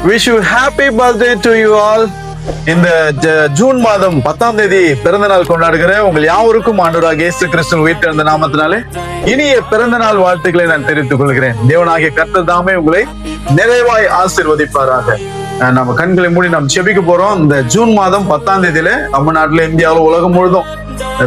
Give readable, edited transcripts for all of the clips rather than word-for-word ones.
Wish you happy birthday to you all. இந்த June மாதம் 10ஆம் தேதி பிறந்த நாள் கொண்டாடுகிற உங்கள் யாவருக்கும் ஆண்டவராகிய இயேசு கிறிஸ்துவின் உயிர்த்தெழுந்த நாமத்தினாலே இனிய பிறந்த நாள் வாழ்த்துக்களை நான் தெரிவித்துக் கொள்கிறேன். தேவனாகிய கர்த்தர் தாமே உங்களை நிறைவாய் ஆசீர்வதிப்பாராக. நம்ம கண்களை மூடி நாம் செபிக்க போறோம். இந்த ஜூன் மாதம் 10ஆம் தேதியில தமிழ்நாட்டுல, இந்தியாவில், உலகம் முழுதும்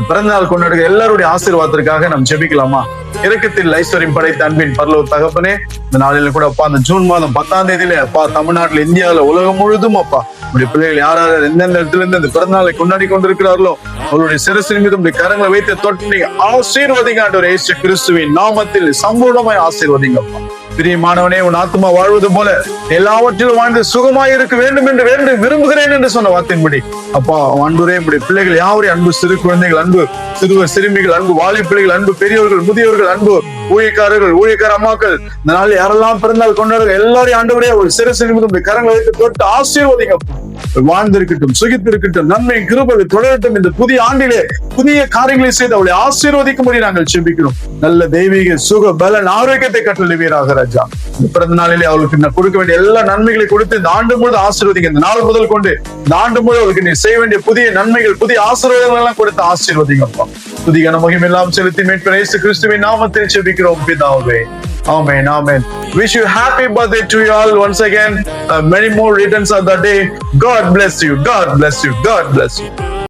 பிறந்த நாள் கொண்டாடுகிற எல்லாருடைய ஆசீர்வாதத்திற்காக நாம் செபிக்கலாமா? இரக்கத்தில் ஐஸ்வர்யம் படைத்த அன்பின் பரலோக தகப்பனே, இந்த நாளில கூட அப்பா, அந்த ஜூன் மாதம் 10ஆம் தேதியில அப்பா, தமிழ்நாட்டுல, இந்தியாவில, உலகம் முழுதும் அப்பா, உடைய பிள்ளைகள் யாராவது எந்தெந்த இடத்துல இருந்து இந்த பிறந்த நாளை கொண்டாடி கொண்டிருக்கிறார்களோ அவருடைய சிரசின் மீது உடைய கரங்களை வைத்து தொட்டு நீங்க ஆசீர்வதிங்க ஆண்டவரே. இயேசு கிறிஸ்துவின் நாமத்தில் சம்பூர்ணமாய் ஆசீர்வதிங்க அப்பா. பிரியமானவனே, உன் ஆத்மா வாழ்வது போல எல்லாவற்றிலும் வாழ்ந்து சுகமாய் இருக்க வேண்டும் என்று விரும்புகிறேன் என்று சொன்ன வார்த்தையின்படி அப்பா, அன்புரே உடைய பிள்ளைகள் யாவரையும், அன்பு சிறு குழந்தைகள், அன்பு சிறுவர் சிறுமிகள், அன்பு வாலி பிள்ளைகள், அன்பு பெரியவர்கள், முதியவர்கள், அன்பு ஊழியக்காரர்கள், ஊழியக்கார அம்மாக்கள், இந்த நாள் யாரெல்லாம் பிறந்தால் கொண்டாடுற எல்லாரையும் ஆண்டவரே ஒரு சிறு சிறுமிக்கும் கரங்களை வைத்து தொட்டு ஆசீர்வதிங்க. வாழ்ந்திருக்கட்டும், சுகித்திருக்கட்டும், நன்மை கிருபை தொடரட்டும். இந்த புதிய ஆண்டிலே புதிய காரியங்களை செய்து அவளை ஆசீர்வதிக்கும்படி நாங்கள் செபிக்கிறோம். நல்ல தெய்வீக சுக பலன் ஆரோக்கியத்தை கட்டளைவீராக ராஜா. இந்த பிறந்த நாளிலே அவளுக்கு கொடுக்க வேண்டிய எல்லா நன்மைகளை கொடுத்து இந்த ஆண்டு முழுவதும் ஆசீர்வதிங்க. இந்த நாள் முதல் கொண்டு இந்த ஆண்டு முழு அவளுக்கு நீ செய்ய வேண்டிய புதிய நன்மைகள், புதிய ஆசீர்வாதங்கள் எல்லாம் கொடுத்து ஆசீர்வதிங்கப்பா. புதிய மகிமை எல்லாம் செலுத்தி மீட்பர் இயேசு கிறிஸ்துவின் நாமத்தில் செபிக்கிறோம் பிதாவே. Amen, amen. Wish you happy birthday to you all once again. Many more returns of the day. God bless you. God bless you. God bless you.